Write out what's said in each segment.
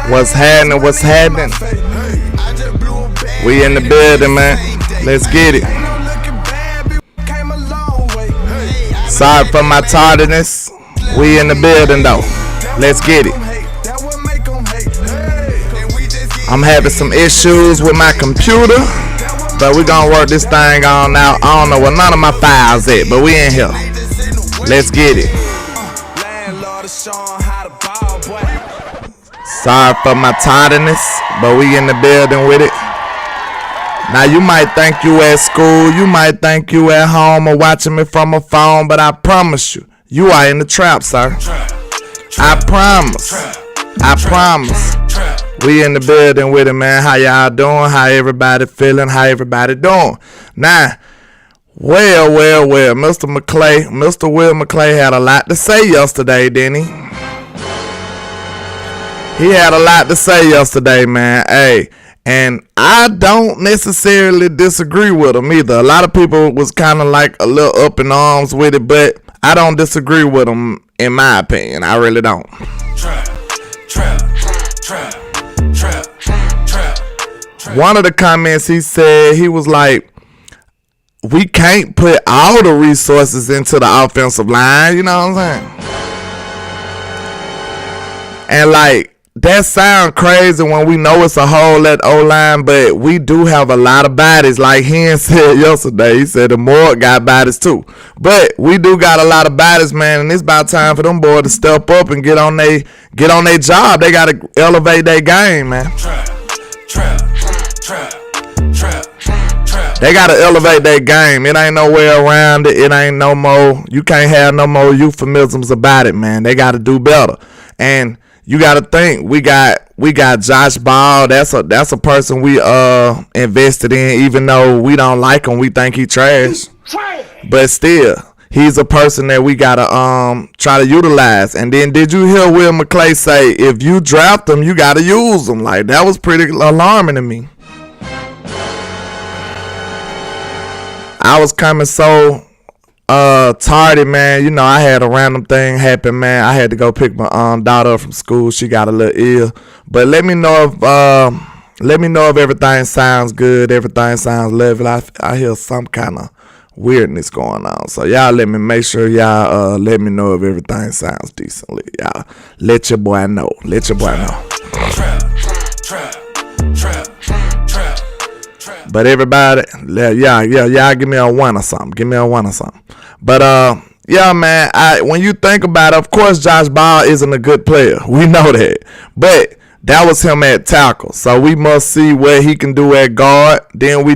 What's happening? What's happening? We in the building, man. Let's get it. Sorry for my tardiness. We in the building, though. Let's get it. I'm having some issues with my computer, but we gonna work this thing on out. I don't know where none of my files at, but we in here. Let's get it. Sorry for my tardiness, but we in the building with it. Now you might think you at school, you might think you at home or watching me from a phone, but I promise you, you are in the trap, sir. I promise. We in the building with it, man. How y'all doing? How everybody feeling? How everybody doing? Now, well, Mr. Will McClay had a lot to say yesterday, didn't he? He had a lot to say yesterday, man. Hey, and I don't necessarily disagree with him either. A lot of people was kind of like a little up in arms with it, but I don't disagree with him in my opinion. I really don't. One of the comments he said, he was like, we can't put all the resources into the offensive line, you know what I'm saying? And like, that sound crazy when we know it's a whole at O-line, but we do have a lot of bodies. Like Hen said yesterday, he said the Morgue got bodies too. But we do got a lot of bodies, man, and it's about time for them boys to step up and get on their job. They got to elevate their game, man. They got to elevate their game. It ain't no way around it. It ain't no more. You can't have no more euphemisms about it, man. They got to do better. And you got to think, we got Josh Ball. That's a person we invested in, even though we don't like him. We think he trash. But still, he's a person that we got to try to utilize. And then did you hear Will McClay say, if you draft him, you got to use him? Like, that was pretty alarming to me. I was coming so tardy, man. You know, I had a random thing happen, man. I had to go pick my daughter up from school. She got a little ill. But let me know if everything sounds good, everything sounds level. I hear some kind of weirdness going on. So y'all make sure y'all let me know if everything sounds decently. Y'all let your boy know. But everybody, y'all give me a one or something. But yeah, man, when you think about it, of course Josh Ball isn't a good player. We know that. But that was him at tackle. So we must see what he can do at guard. Then we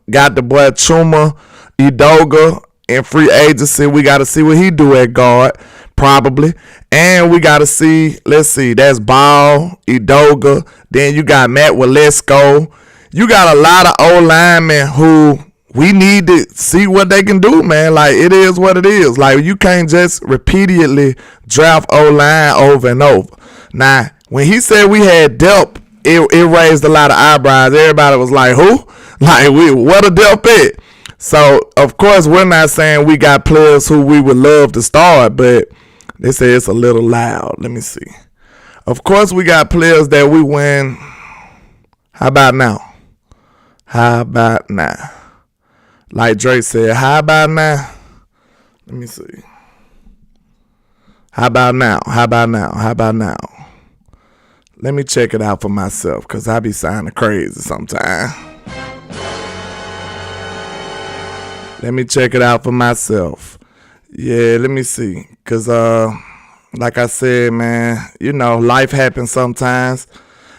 got the boy Chuma Edoga in free agency. We got to see what he do at guard, probably. And we got to see, let's see, that's Ball, Edoga. Then you got Matt Walesko. You got a lot of O-linemen who we need to see what they can do, man. Like, it is what it is. Like, you can't just repeatedly draft O-line over and over. Now, when he said we had depth, it raised a lot of eyebrows. Everybody was like, who? Like, what a depth at? So, of course, we're not saying we got players who we would love to start, but they say it's a little loud. Let me see. Of course, we got players that we win. How about now? Like Drake said, how about now? Let me see. How about now? Let me check it out for myself, because I be sounding crazy sometimes. Let me check it out for myself. Yeah, let me see. Because, like I said, man, you know, life happens sometimes.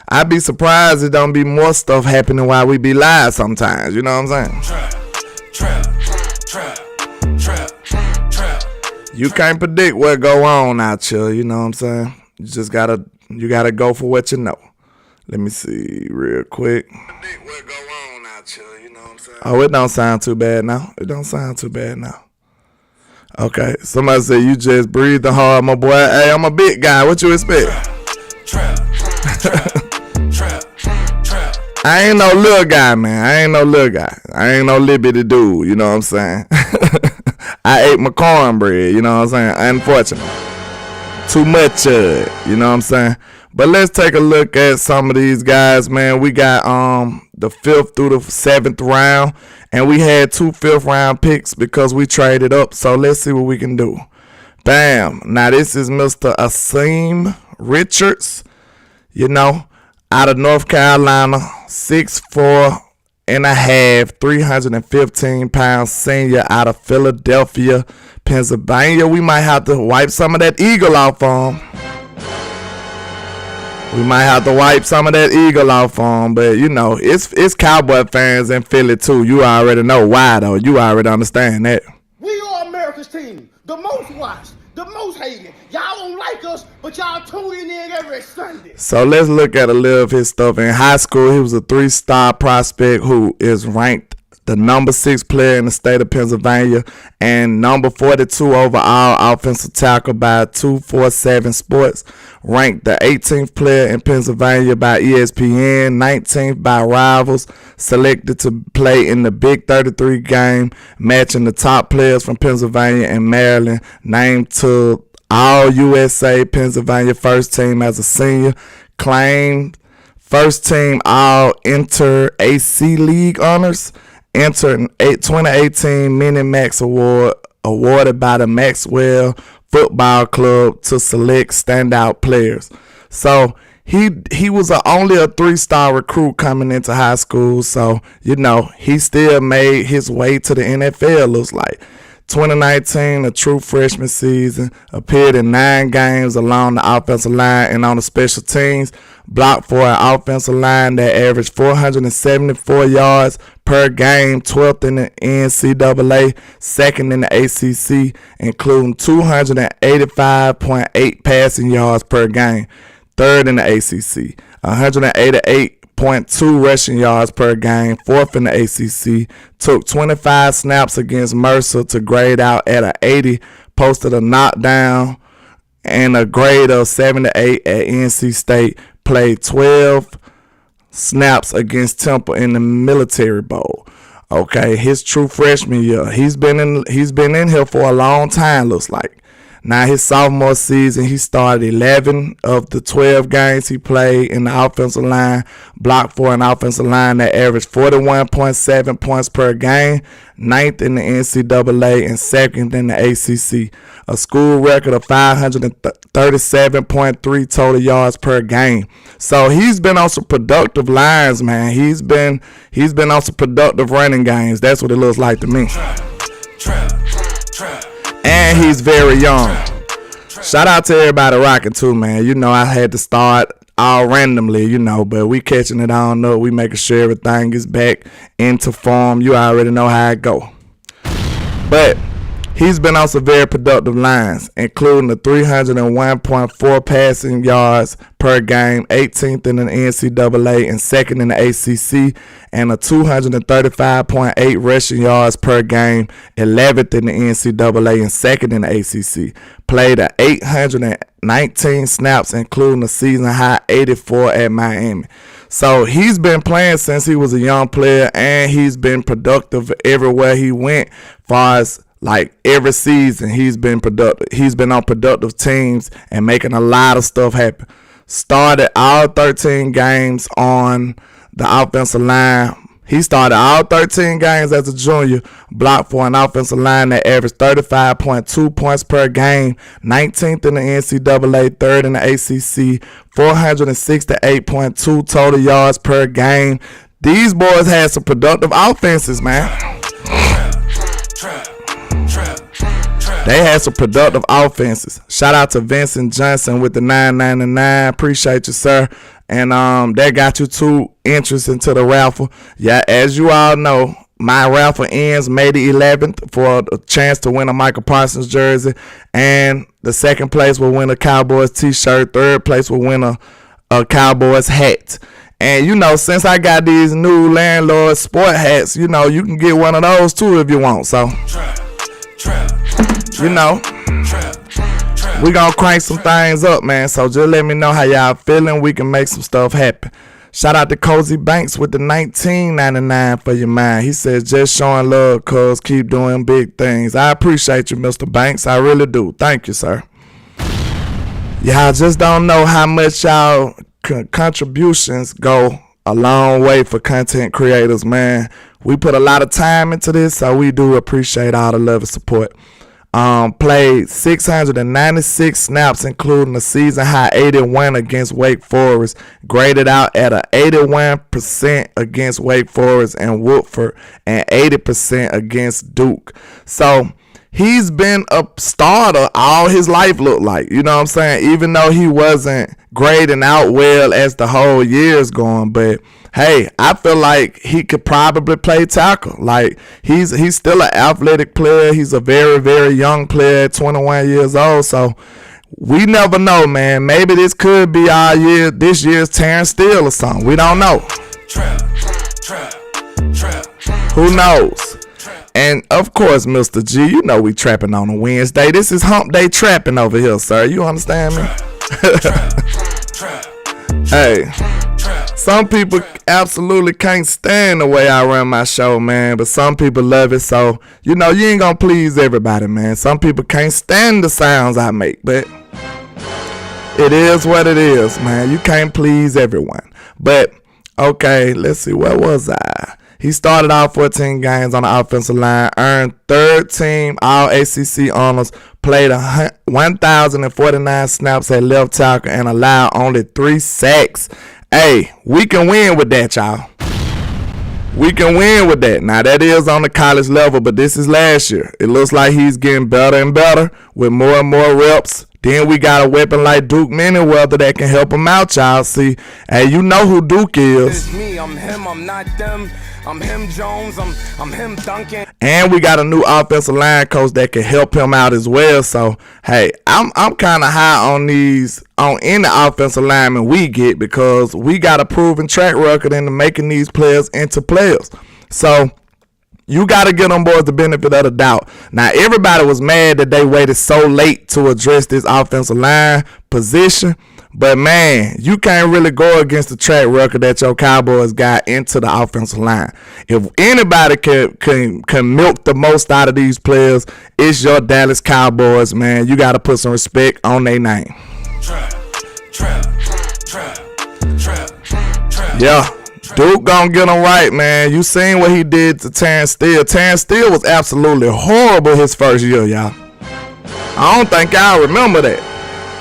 I'd be surprised it don't be more stuff happening while we be live sometimes. You know what I'm saying? You can't predict what go on out here. You know what I'm saying? You just gotta go for what you know. Let me see real quick. Oh, it don't sound too bad now. Okay, somebody said you just breathing hard, my boy. Hey, I'm a big guy. What you expect? I ain't no little guy, man. I ain't no little bitty dude. You know what I'm saying? I ate my cornbread. You know what I'm saying? Unfortunately. Too much of it. You know what I'm saying? But let's take a look at some of these guys, man. We got the 5th through the 7th round, and we had 2 5th round picks because we traded up. So let's see what we can do. Bam. Now this is Mr. Asim Richards, you know, out of North Carolina, 6'4" and a half, 315 pounds senior out of Philadelphia, Pennsylvania. We might have to wipe some of that eagle off on him. But you know, it's Cowboy fans in Philly too. You already know why though. You already understand that. We are America's team, the most watched, the most hated. Y'all don't like us, but y'all tuning in every Sunday. So let's look at a little of his stuff. In high school, he was a 3-star prospect who is ranked the number 6 player in the state of Pennsylvania and number 42 overall offensive tackle by 247 Sports. Ranked the 18th player in Pennsylvania by ESPN, 19th by Rivals. Selected to play in the Big 33 game, matching the top players from Pennsylvania and Maryland. Named to All-USA Pennsylvania first team as a senior. Claimed first team All-Inter-AC League honors. Entered 2018 Mini Max Award awarded by the Maxwell Football Club to select standout players. So he was only a 3-star recruit coming into high school. So, you know, he still made his way to the NFL, looks like. 2019, a true freshman season, appeared in 9 games along the offensive line and on the special teams, blocked for an offensive line that averaged 474 yards per game, 12th in the NCAA, 2nd in the ACC, including 285.8 passing yards per game, 3rd in the ACC, 188.2 rushing yards per game, 4th in the ACC, took 25 snaps against Mercer to grade out at an 80, posted a knockdown and a grade of 78 at NC State, played 12 snaps against Temple in the Military Bowl. Okay, his true freshman year, he's been in here for a long time, looks like. Now, his sophomore season, he started 11 of the 12 games he played in the offensive line, blocked for an offensive line that averaged 41.7 points per game, 9th in the NCAA and 2nd in the ACC. A school record of 537.3 total yards per game. So he's been on some productive lines, man. He's been on some productive running games. That's what it looks like to me. And he's very young. Shout out to everybody rocking too, man. You know, I had to start all randomly, you know, but we catching it on up. We making sure everything is back into form. You already know how it go. But he's been on some very productive lines, including the 301.4 passing yards per game, 18th in the NCAA and 2nd in the ACC, and a 235.8 rushing yards per game, 11th in the NCAA and 2nd in the ACC. Played 819 snaps, including a season-high 84 at Miami. So he's been playing since he was a young player, and he's been productive everywhere he went. Far as like every season, he's been productive. He's been on productive teams and making a lot of stuff happen. Started all 13 games on the offensive line. He started all 13 games as a junior, blocked for an offensive line that averaged 35.2 points per game, 19th in the NCAA, 3rd in the ACC, 468.2 total yards per game. These boys had some productive offenses, man. They had some productive offenses. Shout out to Vincent Johnson with the $9.99. Appreciate you, sir. And that got you 2 entries into the raffle. Yeah, as you all know, my raffle ends May the 11th for a chance to win a Michael Parsons jersey. And the second place will win a Cowboys t-shirt. Third place will win a Cowboys hat. And, you know, since I got these new landlord sport hats, you know, you can get one of those too if you want. So, you know, we gonna crank some things up, man. So just let me know how y'all feeling. We can make some stuff happen. Shout out to Cozy Banks with the $19.99 for your mind. He says, just showing love, cuz keep doing big things. I appreciate you, Mr. Banks. I really do. Thank you, sir. Y'all just don't know how much y'all contributions go a long way for content creators, man. We put a lot of time into this, so we do appreciate all the love and support. Played 696 snaps, including a season high 81 against Wake Forest. Graded out at a 81% against Wake Forest and Woodford, and 80% against Duke. So he's been a starter all his life, look like. You know what I'm saying? Even though he wasn't grading out well as the whole year's going. But hey, I feel like he could probably play tackle. Like, he's still an athletic player. He's a very, very young player at 21 years old. So we never know, man. Maybe this could be this year's Terrence Steele or something. We don't know. Who knows? And of course, Mr. G, you know we trapping on a Wednesday. This is hump day trapping over here, sir. You understand me? Hey, some people absolutely can't stand the way I run my show, man. But some people love it. So, you know, you ain't gonna please everybody, man. Some people can't stand the sounds I make. But it is what it is, man. You can't please everyone. But, okay, let's see. Where was I? He started out 14 games on the offensive line, earned third team All-ACC honors, played 1,049 snaps at left tackle, and allowed only 3 sacks. Hey, we can win with that, y'all. We can win with that. Now, that is on the college level, but this is last year. It looks like he's getting better and better with more and more reps. Then we got a weapon like Duke Manyweather that can help him out, y'all. See, hey, you know who Duke is. It's me, I'm him, I'm not them. I'm him, Jones, I'm him, Duncan. And we got a new offensive line coach that can help him out as well. So, hey, I'm kind of high on any offensive lineman we get, because we got a proven track record into making these players into players. So, you got to get on board the benefit of the doubt. Now, everybody was mad that they waited so late to address this offensive line position. But, man, you can't really go against the track record that your Cowboys got into the offensive line. If anybody can milk the most out of these players, it's your Dallas Cowboys, man. You got to put some respect on their name. Yeah. Duke gonna get him right, man. You seen what he did to Terrence Steele. Terrence Steele was absolutely horrible his first year, y'all. I don't think y'all remember that.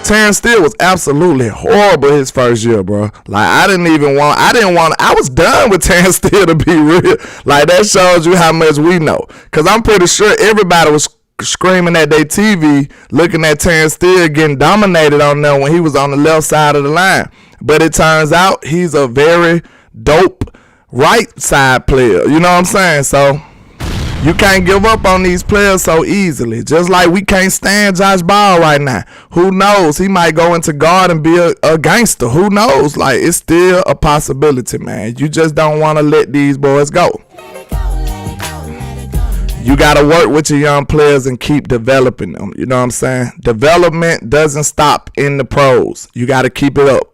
Terrence Steele was absolutely horrible his first year, bro. Like, I was done with Terrence Steele, to be real. Like, that shows you how much we know. Because I'm pretty sure everybody was screaming at their TV, looking at Terrence Steele getting dominated on them when he was on the left side of the line. But it turns out he's a very dope right side player. You know what I'm saying? So, you can't give up on these players so easily. Just like we can't stand Josh Ball right now. Who knows? He might go into guard and be a gangster. Who knows? Like, it's still a possibility, man. You just don't want to let these boys go. You got to work with your young players and keep developing them. You know what I'm saying? Development doesn't stop in the pros. You got to keep it up.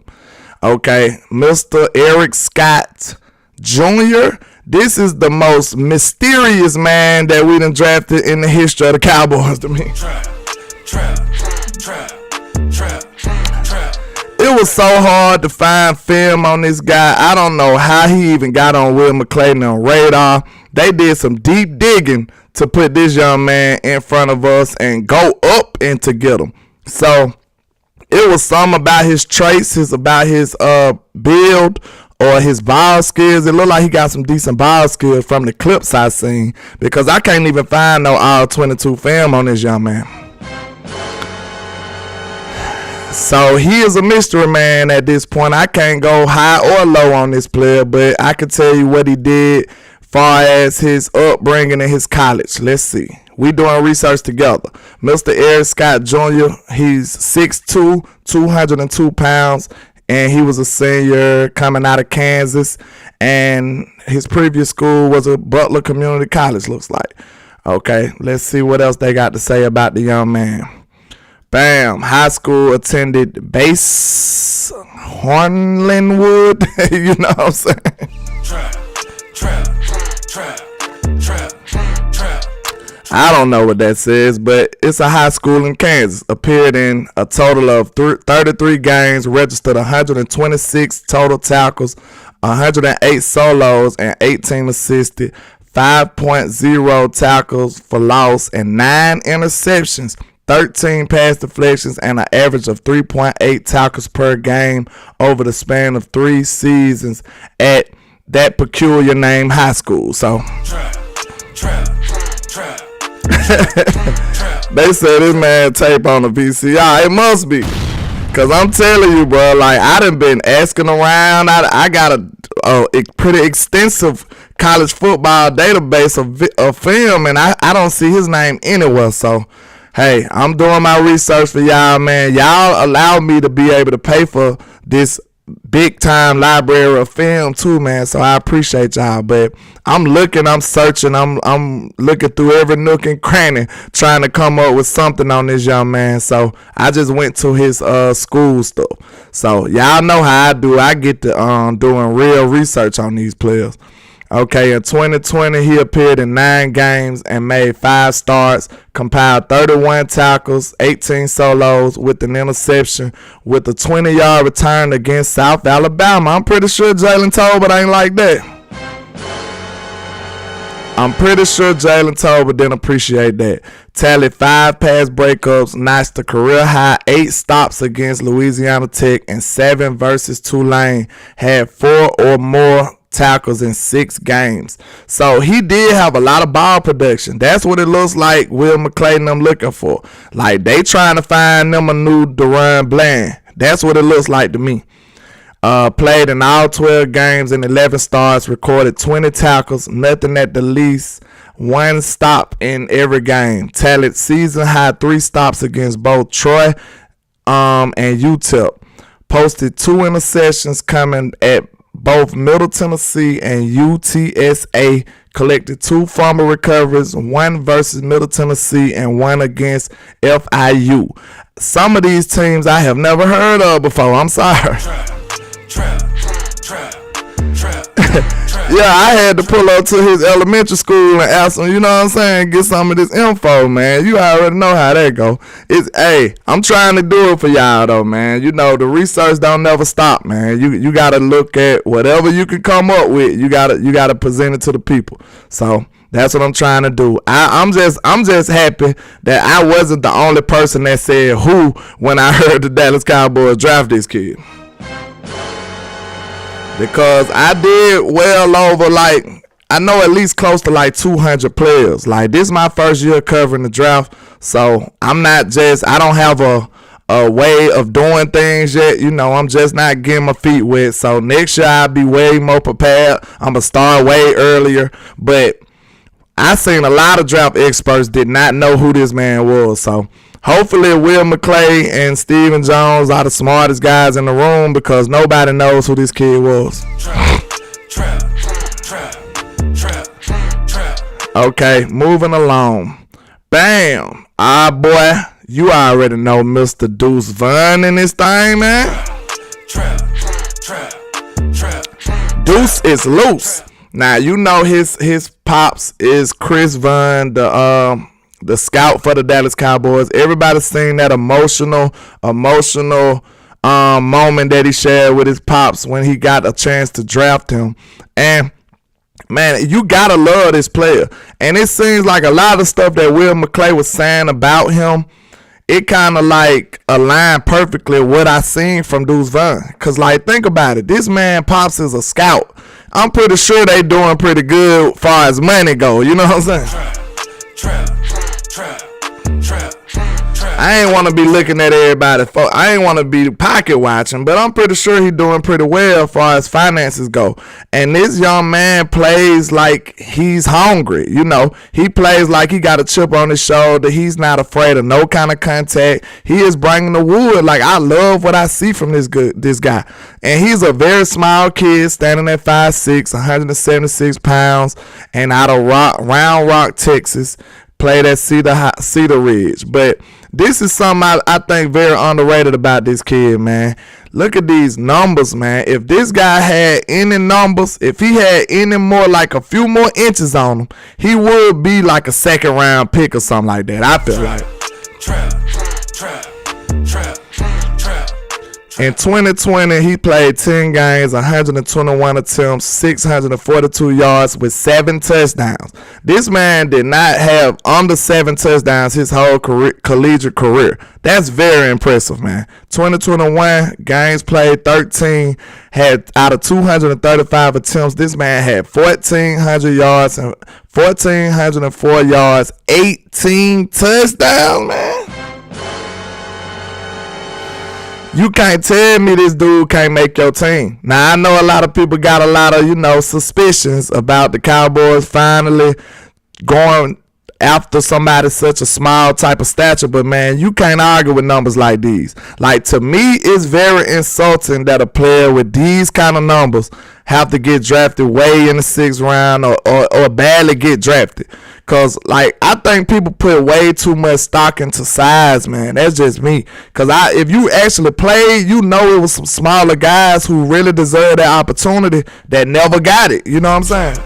Okay, Mr. Eric Scott Jr., this is the most mysterious man that we done drafted in the history of the Cowboys to me. It was so hard to find film on this guy. I don't know how he even got on Will McClayton on radar. They did some deep digging to put this young man in front of us and go up and to get him. So, it was something about his traits, about his build, or his ball skills. It looked like he got some decent ball skills from the clips I seen, because I can't even find no all-22 film on this young man. So he is a mystery man at this point. I can't go high or low on this player, but I can tell you what he did far as his upbringing in his college. Let's see. We doing research together. Mr. Eric Scott Jr., he's 6'2", 202 pounds, and he was a senior coming out of Kansas, and his previous school was a Butler Community College, looks like. Okay, let's see what else they got to say about the young man. Bam, high school attended Base Hornlinwood. You know what I'm saying? I don't know what that says, but it's a high school in Kansas. Appeared in a total of 33 games, registered 126 total tackles, 108 solos, and 18 assisted, 5.0 tackles for loss, and 9 interceptions, 13 pass deflections, and an average of 3.8 tackles per game over the span of 3 seasons at that peculiar name high school. So they said this man tape on the VCR. It must be, cause I'm telling you, bro. Like, I done been asking around. I got a pretty extensive college football database of film, and I don't see his name anywhere. So, hey, I'm doing my research for y'all, man. Y'all allow me to be able to pay for this big time library of film too, man. So I appreciate y'all. But I'm looking, I'm searching, I'm looking through every nook and cranny trying to come up with something on this young man. So I just went to his school stuff. So y'all know how I do. I get to doing real research on these players. Okay, in 2020, he appeared in 9 games and made 5 starts, compiled 31 tackles, 18 solos with an interception, with a 20-yard return against South Alabama. I'm pretty sure Jalen Tolbert ain't like that. I'm pretty sure Jalen Tolbert didn't appreciate that. Tallied 5 pass breakups, notched a career high 8 stops against Louisiana Tech and 7 versus Tulane. Had 4 or more tackles in 6 games. So he did have a lot of ball production. That's what it looks like Will McClay and them looking for. Like, they trying to find them a new Deron Bland. That's what it looks like to me. Played in all 12 games and 11 starts, recorded 20 tackles, nothing at the least, 1 stop in every game. Tallied season high 3 stops against both Troy and UTEP. Posted 2 interceptions coming at both Middle Tennessee and UTSA. Collected 2 fumble recoveries, 1 versus Middle Tennessee and 1 against FIU. Some of these teams I have never heard of before. I'm sorry. Yeah, I had to pull up to his elementary school and ask him, you know what I'm saying, get some of this info, man. You already know how that go. Hey, I'm trying to do it for y'all though, man. You know, the research don't never stop, man. You gotta look at whatever you can come up with. You gotta present it to the people. So that's what I'm trying to do. I'm just happy that I wasn't the only person that said who when I heard the Dallas Cowboys draft this kid. Because I did well over, like, I know at least close to like 200 players. Like, this is my first year covering the draft. So I don't have a way of doing things yet. You know, I'm just not getting my feet wet. So next year I'll be way more prepared. I'm going to start way earlier. But I seen a lot of draft experts did not know who this man was. So hopefully Will McClay and Stephen Jones are the smartest guys in the room, because nobody knows who this kid was. Okay, moving along. Bam. Boy, you already know Mr. Deuce Vaughn in this thing, man. Deuce is loose. Now, you know his pops is Chris Vaughn, the scout for the Dallas Cowboys. Everybody's seen that emotional moment that he shared with his pops when he got a chance to draft him. And man, you gotta love this player. And it seems like a lot of stuff that Will McClay was saying about him, it kind of like aligned perfectly with what I seen from Deuce Vaughn. Cause like, think about it, this man pops is a scout. I'm pretty sure they doing pretty good far as money go. You know what I'm saying? I ain't want to be looking at everybody. I ain't want to be pocket watching, but I'm pretty sure he's doing pretty well as far as finances go. And this young man plays like he's hungry. You know, he plays like he got a chip on his shoulder. He's not afraid of no kind of contact. He is bringing the wood. Like, I love what I see from this guy. And he's a very small kid, standing at 5'6", 176 pounds, and out of Round Rock, Texas. Played at Cedar Ridge. But this is something I think very underrated about this kid, man. Look at these numbers, man. If this guy had any numbers, if he had any more, like a few more inches on him, he would be like a second round pick or something like that. I feel like. In 2020, he played 10 games, 121 attempts, 642 yards with 7 touchdowns. This man did not have under 7 touchdowns his whole collegiate career. That's very impressive, man. 2021, games played 13, had out of 235 attempts, this man had 1,400 yards and 1,404 yards, 18 touchdowns, man. You can't tell me this dude can't make your team. Now, I know a lot of people got a lot of, suspicions about the Cowboys finally going after somebody such a small type of stature, but man, you can't argue with numbers like these. Like, to me, it's very insulting that a player with these kind of numbers have to get drafted way in the 6th round or badly get drafted. Cause like, I think people put way too much stock into size, man. That's just me. Cause if you actually played, it was some smaller guys who really deserve that opportunity that never got it. You know what I'm saying?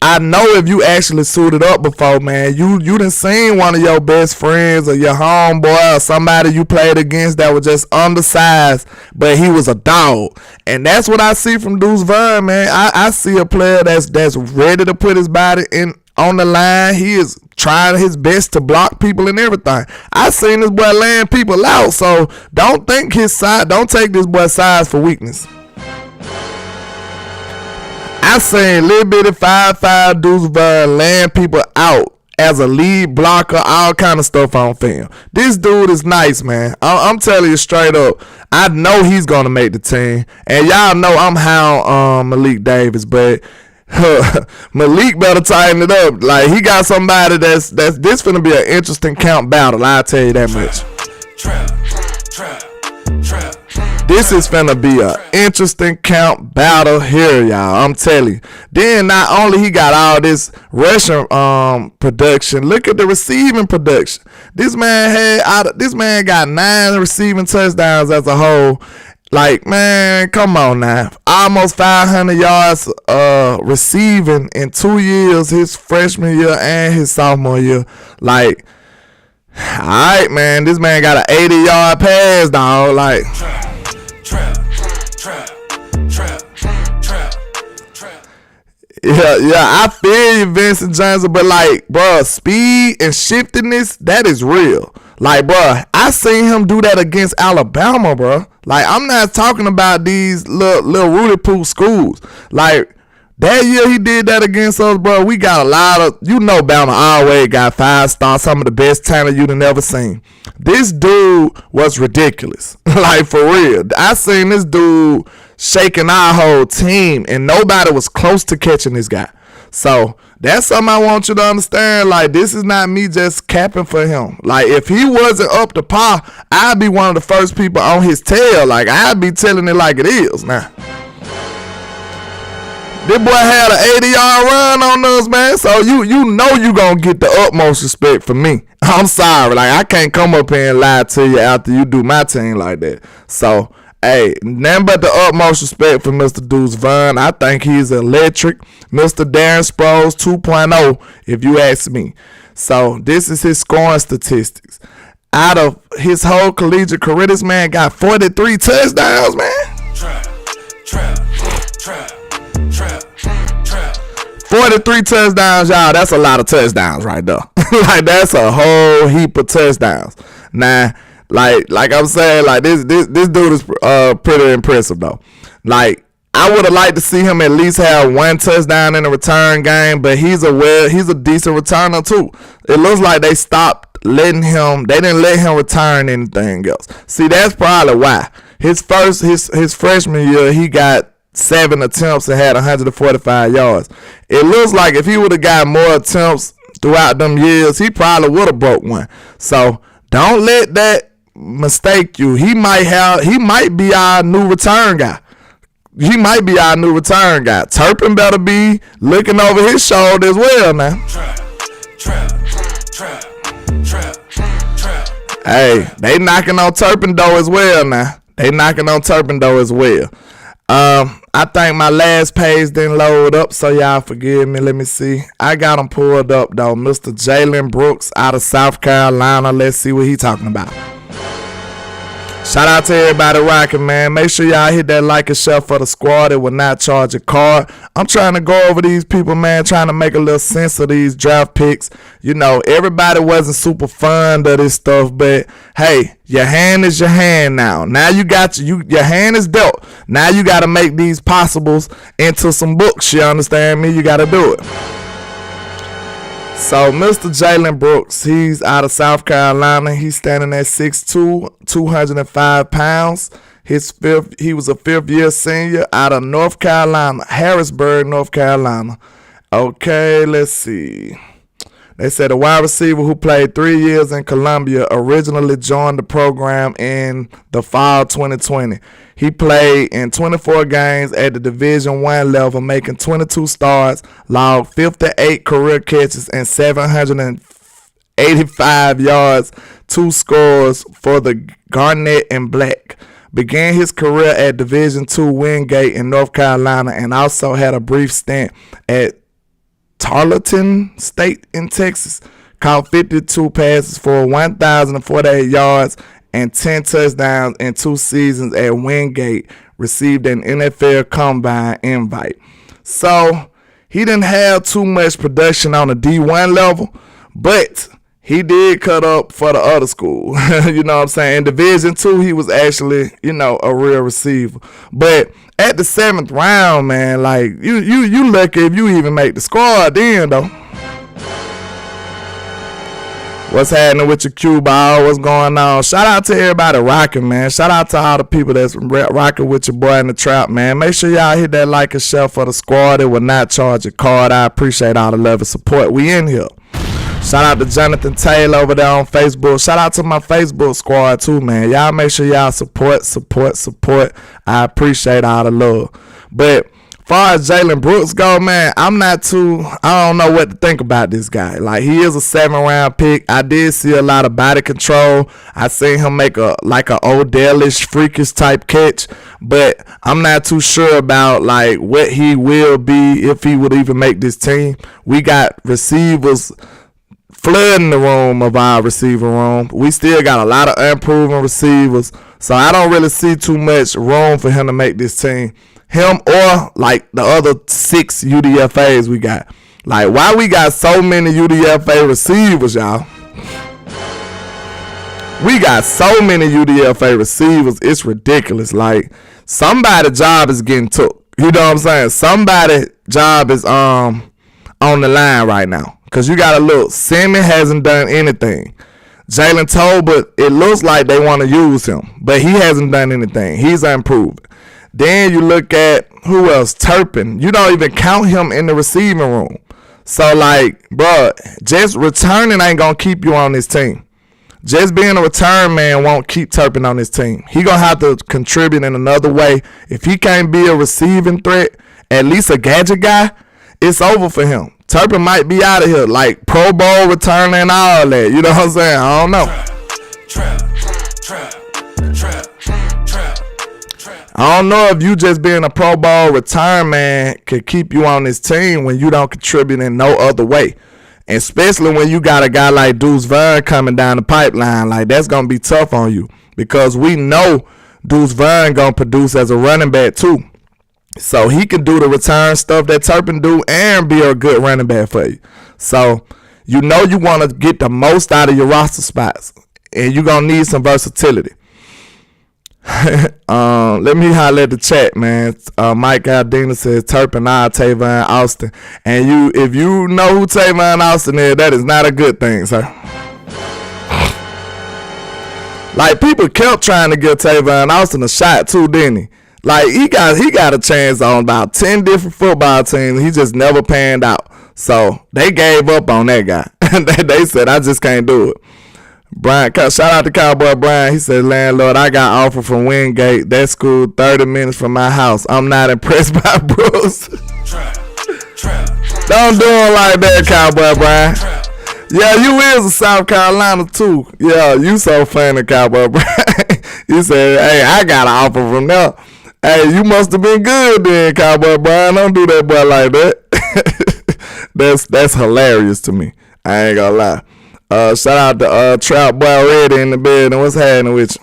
I know if you actually suited up before, man, you done seen one of your best friends or your homeboy or somebody you played against that was just undersized, but he was a dog. And that's what I see from Deuce Vaughn, man. I see a player that's ready to put his body on the line. He is trying his best to block people and everything. I seen this boy laying people out, so don't take this boy's size for weakness. I seen little bitty 5'5" Deuce Vaughn laying people out as a lead blocker, all kind of stuff on film. This dude is nice, man. I'm telling you straight up. I know he's gonna make the team, and y'all know I'm high on Malik Davis, but Malik better tighten it up. Like, he got somebody that's this finna be an interesting count battle. I'll tell you that much. This is finna be an interesting count battle here, y'all. I'm telling you. Then not only he got all this rushing production, look at the receiving production. This man got 9 receiving touchdowns as a whole. Like, man, come on now. Almost 500 yards receiving in 2 years, his freshman year and his sophomore year. Like, all right, man, this man got an 80-yard pass, dog. Like, yeah, I feel you, Vincent Johnson, but like, bro, speed and shiftiness, that is real. Like, bro, I seen him do that against Alabama, bro. Like, I'm not talking about these little Rudy Poo schools. Like, that year he did that against us, bro. We got a lot of, Bama always got 5-star, some of the best talent you'd have never seen. This dude was ridiculous. Like, for real. I seen this dude shaking our whole team, and nobody was close to catching this guy. So that's something I want you to understand. Like, this is not me just capping for him. Like, if he wasn't up to par, I'd be one of the first people on his tail. Like, I'd be telling it like it is now. This boy had an 80-yard run on us, man. So you know you gonna get the utmost respect from me. I'm sorry. Like, I can't come up here and lie to you after you do my team like that. So, hey, nothing but the utmost respect for Mr. Deuce Vaughn. I think he's electric. Mr. Darren Sproles 2.0, if you ask me. So, this is his scoring statistics. Out of his whole collegiate career, this man got 43 touchdowns, man. 43 touchdowns, y'all. That's a lot of touchdowns right there. Like, that's a whole heap of touchdowns. Now, like I'm saying, like, this dude is pretty impressive though. Like, I would have liked to see him at least have 1 touchdown in a return game, but he's a decent returner too. It looks like they stopped letting him. They didn't let him return anything else. See, that's probably why. His freshman year, he got 7 attempts and had 145 yards. It looks like if he would have got more attempts throughout them years, he probably would have broke one. So don't let that mistake you. He might be our new return guy. Turpin better be looking over his shoulder as well now. Hey, they knocking on Turpin though as well now. I think my last page didn't load up, so y'all forgive me. Let me see. I got him pulled up though. Mr. Jaylen Brooks out of South Carolina. Let's see what he talking about. Shout out to everybody rocking, man. Make sure y'all hit that like and share for the squad. It will not charge a card. I'm trying to go over these people, man, trying to make a little sense of these draft picks. You know, everybody wasn't super fond of this stuff, but hey, your hand is your hand now. Now you got your hand is dealt. Now you got to make these possibles into some books. You understand me? You got to do it. So, Mr. Jaylen Brooks, he's out of South Carolina. He's standing at 6'2", 205 pounds. He was a fifth-year senior out of North Carolina, Harrisburg, North Carolina. Okay, let's see. They said a wide receiver who played 3 years in Columbia originally joined the program in the fall 2020. He played in 24 games at the Division I level, making 22 starts, logged 58 career catches, and 785 yards, 2 scores for the Garnet and Black. Began his career at Division II Wingate in North Carolina and also had a brief stint at Tarleton State in Texas. Caught 52 passes for 1,048 yards and 10 touchdowns in 2 seasons at Wingate. Received an NFL Combine invite. So he didn't have too much production on the D1 level, but he did cut up for the other school. You know what I'm saying? In Division II, he was actually, a real receiver. But at the 7th round, man, like you lucky if you even make the squad then, though. What's happening with your cue ball? What's going on? Shout out to everybody rocking, man. Shout out to all the people that's rocking with your boy in the trap, man. Make sure y'all hit that like and share for the squad. It will not charge a card. I appreciate all the love and support. We in here. Shout out to Jonathan Taylor over there on Facebook. Shout out to my Facebook squad too, man. Y'all make sure y'all support. I appreciate all the love. But as far as Jaylen Brooks go, man, I don't know what to think about this guy. Like, he is a 7th-round pick. I did see a lot of body control. I seen him make a Odell-ish, freakish type catch, but I'm not too sure about like what he will be if he would even make this team. We got receivers flooding the room of our receiver room. We still got a lot of unproven receivers, so I don't really see too much room for him to make this team. Him or like the other 6 UDFAs we got. Like, why we got so many UDFA receivers, y'all? We got so many UDFA receivers, it's ridiculous. Like, somebody's job is getting took. You know what I'm saying? Somebody's job is on the line right now. Because you got to look, Simmons hasn't done anything. Jalen Tolbert, it looks like they want to use him, but he hasn't done anything. He's unproven. Then you look at, who else? Turpin. You don't even count him in the receiving room. So, like, bro, just returning ain't going to keep you on this team. Just being a return man won't keep Turpin on this team. He going to have to contribute in another way. If he can't be a receiving threat, at least a gadget guy, it's over for him. Turpin might be out of here, like Pro Bowl returning and all that. You know what I'm saying? I don't know. I don't know if you just being a Pro Bowl return man could keep you on this team when you don't contribute in no other way. Especially when you got a guy like Deuce Vaughn coming down the pipeline. Like, that's going to be tough on you. Because we know Deuce Vaughn going to produce as a running back too. So he can do the return stuff that Turpin do and be a good running back for you. So you know you want to get the most out of your roster spots. And you're going to need some versatility. Let me holler at the chat, man. Mike Aldina says Turpin, Tavon Austin. And if you know who Tavon Austin is, that is not a good thing, sir. Like, people kept trying to give Tavon Austin a shot too, didn't he? Like, he got a chance on about 10 different football teams. He just never panned out. So they gave up on that guy. They said, I just can't do it. Brian, shout out to Cowboy Brian. He said, landlord, I got offer from Wingate. That school 30 minutes from my house. I'm not impressed by Brooks. Don't do him like that, Cowboy Brian. Yeah, you is a South Carolina too. Yeah, you so funny, Cowboy Brian. You said, hey, I got an offer from there. Hey, you must have been good then, Cowboy Brian. Don't do that boy like that. That's hilarious to me. I ain't gonna lie. Shout out to Trout Boy already in the bed. And what's happening with you?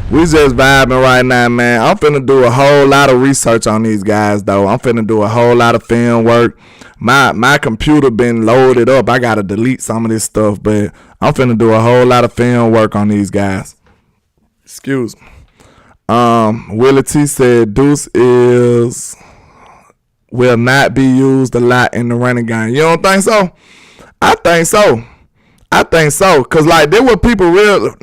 We just vibing right now, man. I'm finna do a whole lot of research on these guys, though. I'm finna do a whole lot of film work. My computer been loaded up. I gotta delete some of this stuff, but I'm finna do a whole lot of film work on these guys. Excuse me. Willie T said Deuce will not be used a lot in the running game. You don't think so? I think so. Cause like there were people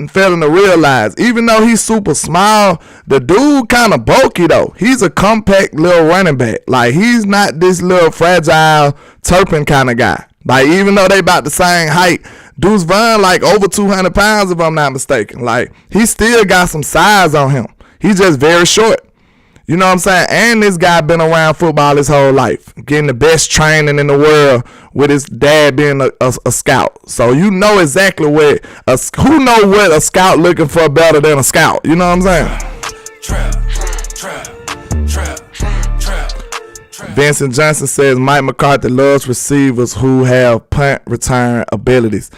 failing to realize, even though he's super small, the dude kind of bulky though. He's a compact little running back. Like he's not this little fragile Turpin kind of guy. Like even though they about the same height, Deuce Vaughn like over 200 pounds if I'm not mistaken. Like he still got some size on him. He's just very short. You know what I'm saying? And this guy been around football his whole life, getting the best training in the world with his dad being a scout. So you know exactly what a scout looking for better than a scout. You know what I'm saying? Trap. Vincent Johnson says Mike McCarthy loves receivers who have punt return abilities.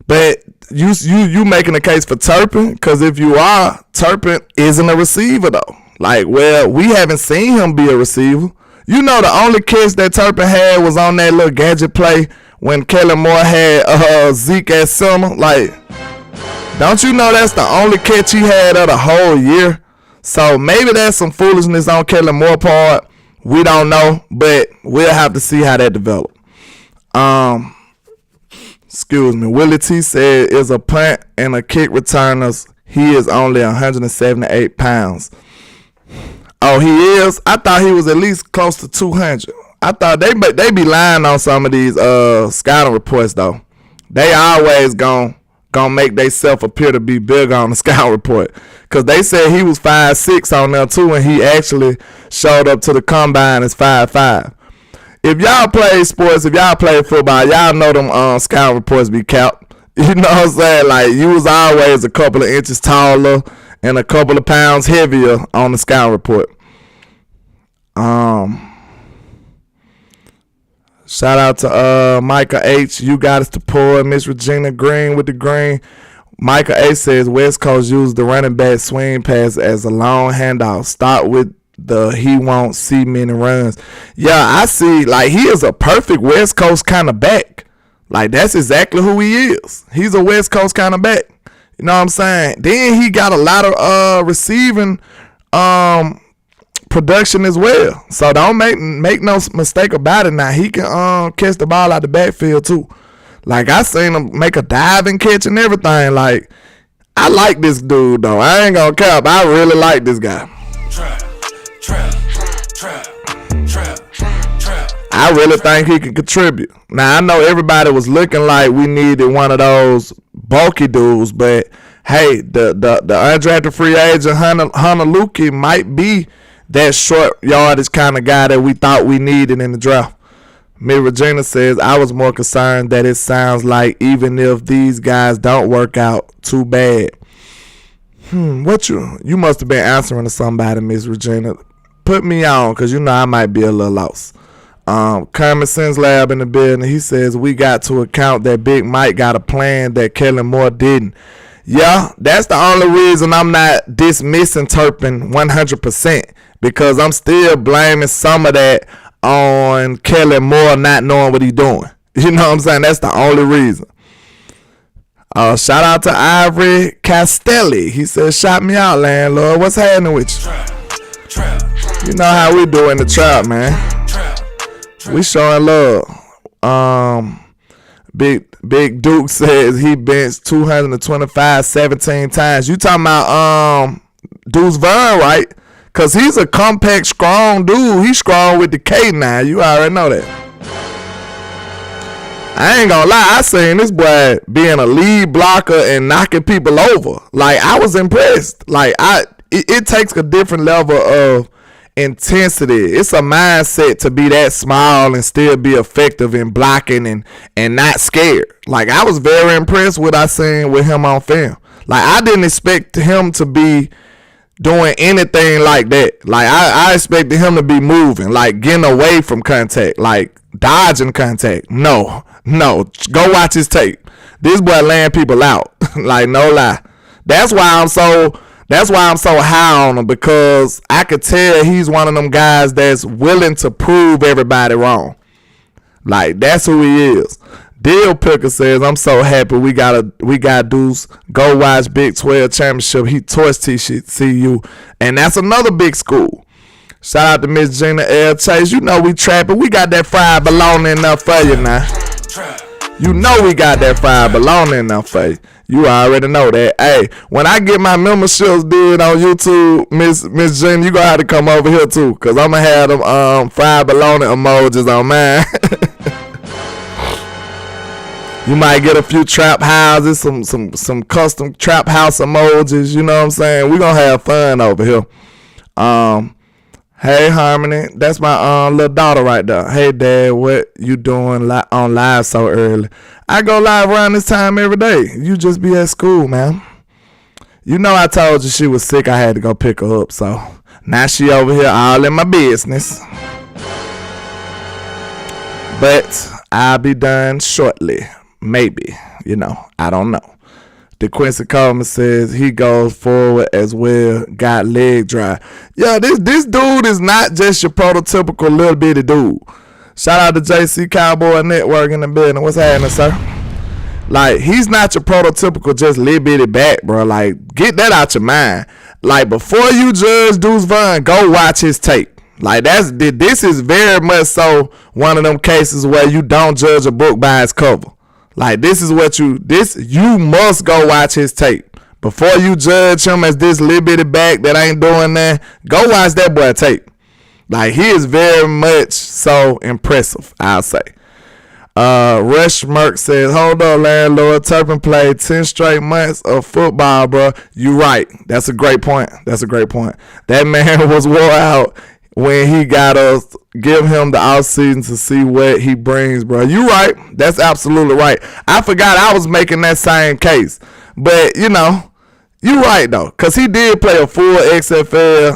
But you making a case for Turpin, because if you are, Turpin isn't a receiver though. Like, well, we haven't seen him be a receiver. You know, the only catch that Turpin had was on that little gadget play when Kellen Moore had Zeke at center. Like, don't you know that's the only catch he had of the whole year? So maybe that's some foolishness on Kellen Moore part. We don't know, but we'll have to see how that develops. Excuse me. Willie T said is a punt and a kick returners. He is only 178 pounds. Oh, he is? I thought he was at least close to 200. I thought they be lying on some of these scouting reports though. They always gonna make themselves appear to be bigger on the scout report, because they said he was 5'6" on there too, and he actually showed up to the combine as 5'5". If y'all play sports, if y'all play football, y'all know them scout reports be capped. You know what I'm saying? Like, you was always a couple of inches taller and a couple of pounds heavier on the scout report. Shout out to Micah H. You got us to pull. Miss Regina Green with the green. Micah H says West Coast used the running back swing pass as a long handoff. Start with he won't see many runs. Yeah, I see. Like, he is a perfect West Coast kind of back. Like, that's exactly who he is. He's a West Coast kind of back. You know what I'm saying? Then he got a lot of receiving production as well. So don't make no mistake about it. Now he can catch the ball out the backfield too. Like, I seen him make a diving catch and everything. Like, I like this dude though. I ain't gonna cap. I really like this guy. I really think he can contribute. Now I know everybody was looking like we needed one of those bulky dudes, but hey, the undrafted free agent Hunter Lukey might be that short yardage kind of guy that we thought we needed in the draft. Miss Regina says, I was more concerned that it sounds like even if these guys don't work out too bad. What you must have been answering to somebody, Miss Regina. Put me on, because you know I might be a little lost. Common Sense Lab in the building. He says we got to account that Big Mike got a plan that Kellen Moore didn't. Yeah, that's the only reason I'm not dismissing Turpin 100%, because I'm still blaming some of that on Kellen Moore not knowing what he's doing. You know what I'm saying? That's the only reason. Shout out to Ivory Castelli. He says, shout me out, landlord. What's happening with you? You know how we do in the trap, man. We showing love. Big Duke says he benched 225 17 times. You talking about Deuce Vaughn, right? Because he's a compact, strong dude. He's strong with the K now. You already know that. I ain't gonna lie. I seen this boy being a lead blocker and knocking people over. Like, I was impressed. Like, it takes a different level of intensity. It's a mindset to be that small and still be effective in blocking and not scared. Like, I was very impressed with what I seen with him on film. Like, I didn't expect him to be doing anything like that. Like, I expected him to be moving, like getting away from contact, like dodging contact. No. Go watch his tape. This boy laying people out. Like, no lie. That's why I'm so high on him, because I could tell he's one of them guys that's willing to prove everybody wrong. Like, that's who he is. Deal Picker says, I'm so happy we got Deuce. Go watch Big 12 Championship. He torched TCU. And that's another big school. Shout out to Miss Gina L. Chase. You know we trapping. We got that fried bologna enough for you now. You know we got that fried bologna enough for you. You already know that. Hey, when I get my memberships did on YouTube, Miss Gina, you gonna have to come over here too, because I'm gonna have them fried bologna emojis on mine. You might get a few trap houses, some custom trap house emojis. You know what I'm saying? We're going to have fun over here. Hey, Harmony. That's my little daughter right there. Hey, Dad, what you doing on live so early? I go live around this time every day. You just be at school, man. You know I told you she was sick. I had to go pick her up. So now she over here all in my business. But I'll be done shortly. Maybe, I don't know. DeQuincy Coleman says he goes forward as well. Got leg dry. Yeah, this dude is not just your prototypical little bitty dude. Shout out to JC Cowboy Network in the building. What's happening, sir? Like, he's not your prototypical just little bitty back, bro. Like, get that out your mind. Like, before you judge Deuce Vaughn, go watch his tape. Like, this is very much so one of them cases where you don't judge a book by its cover. Like, you must go watch his tape. Before you judge him as this little bitty back that ain't doing that, go watch that boy tape. Like, he is very much so impressive, I'll say. Rush Merck says, hold up, landlord. Turpin played 10 straight months of football, bro. You right. That's a great point. That man was wore out when he got us. Give him the offseason to see what he brings, bro. You right. That's absolutely right. I forgot I was making that same case. But, you right, though. Because he did play a full USFL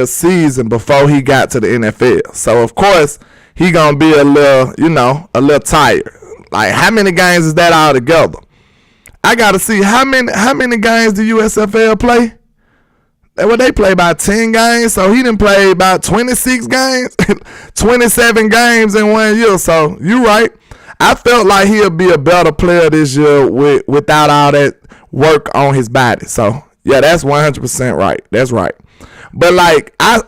season before he got to the NFL. So, of course, he going to be a little tired. Like, how many games is that all together? I got to see how many games the USFL play? Well, they play about 10 games, so he done played about 26 games, 27 games in 1 year. So you right. I felt like he'll be a better player this year without all that work on his body. So yeah, that's 100% right. That's right. But like, I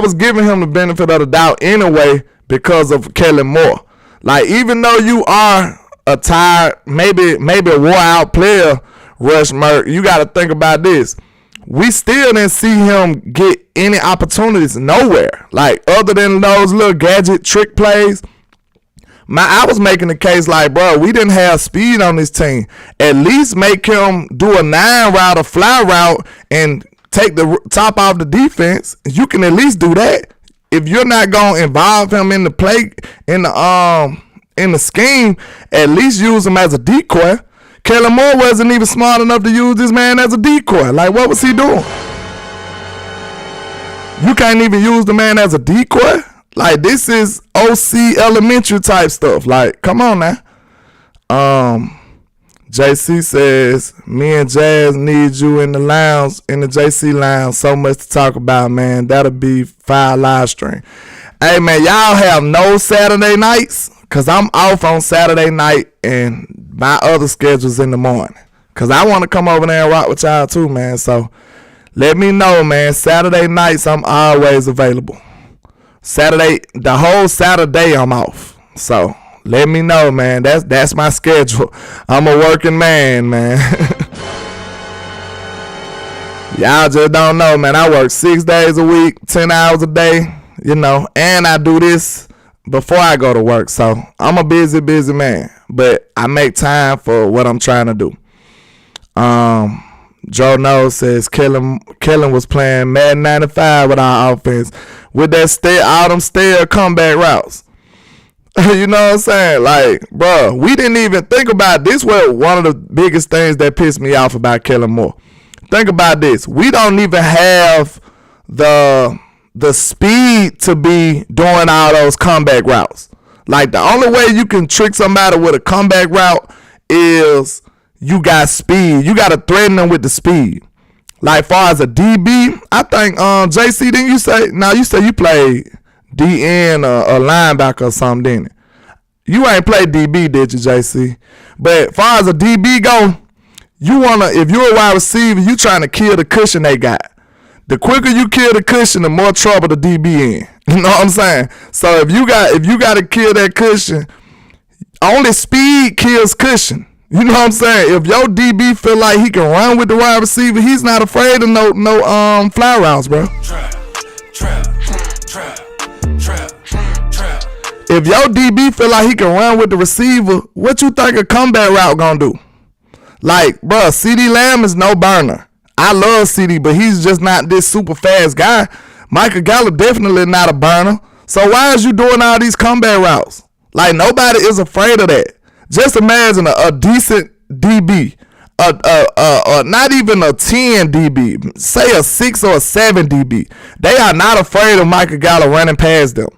was giving him the benefit of the doubt anyway because of Kellen Moore. Like, even though you are a tired, maybe a wore out player, Rush Merck, you got to think about this. We still didn't see him get any opportunities nowhere. Like, other than those little gadget trick plays. I was making the case like, bro, we didn't have speed on this team. At least make him do a 9 route, a fly route, and take the top off the defense. You can at least do that. If you're not gonna involve him in the play, in the scheme, at least use him as a decoy. Kellen Moore wasn't even smart enough to use this man as a decoy. Like, what was he doing? You can't even use the man as a decoy? Like, this is OC elementary type stuff. Like, come on now. JC says, me and Jazz need you in the lounge, in the JC lounge. So much to talk about, man. That'll be fire live stream. Hey, man, y'all have no Saturday nights? Because I'm off on Saturday night and my other schedule's in the morning. Because I want to come over there and rock with y'all too, man. So let me know, man. Saturday nights, I'm always available. Saturday, the whole Saturday, I'm off. So let me know, man. That's my schedule. I'm a working man, man. Y'all just don't know, man. I work 6 days a week, 10 hours a day, and I do this before I go to work. So I'm a busy man, but I make time for what I'm trying to do. Joe Knows says Kellen was playing Madden 95 with our offense with that all them stale comeback routes. You know what I'm saying? Like, bro, we didn't even think about this. Was one of the biggest things that pissed me off about Kellen Moore. Think about this. We don't even have the speed to be doing all those comeback routes. Like, the only way you can trick somebody with a comeback route is you got speed. You got to threaten them with the speed. Like, far as a DB, I think, JC, didn't you say? No, you said you played DN or a linebacker or something, didn't it? You ain't played DB, did you, JC? But far as a DB go, you want to, if you're a wide receiver, you trying to kill the cushion they got. The quicker you kill the cushion, the more trouble the DB in. You know what I'm saying? So if you got to kill that cushion, only speed kills cushion. You know what I'm saying? If your DB feel like he can run with the wide receiver, he's not afraid of no fly routes, bro. Trap. If your DB feel like he can run with the receiver, what you think a comeback route gonna do? Like, bro, CeeDee Lamb is no burner. I love CeeDee, but he's just not this super fast guy. Michael Gallup definitely not a burner. So why is you doing all these comeback routes? Like, nobody is afraid of that. Just imagine a decent DB, not even a 10 DB, say a 6 or a 7 DB. They are not afraid of Michael Gallup running past them.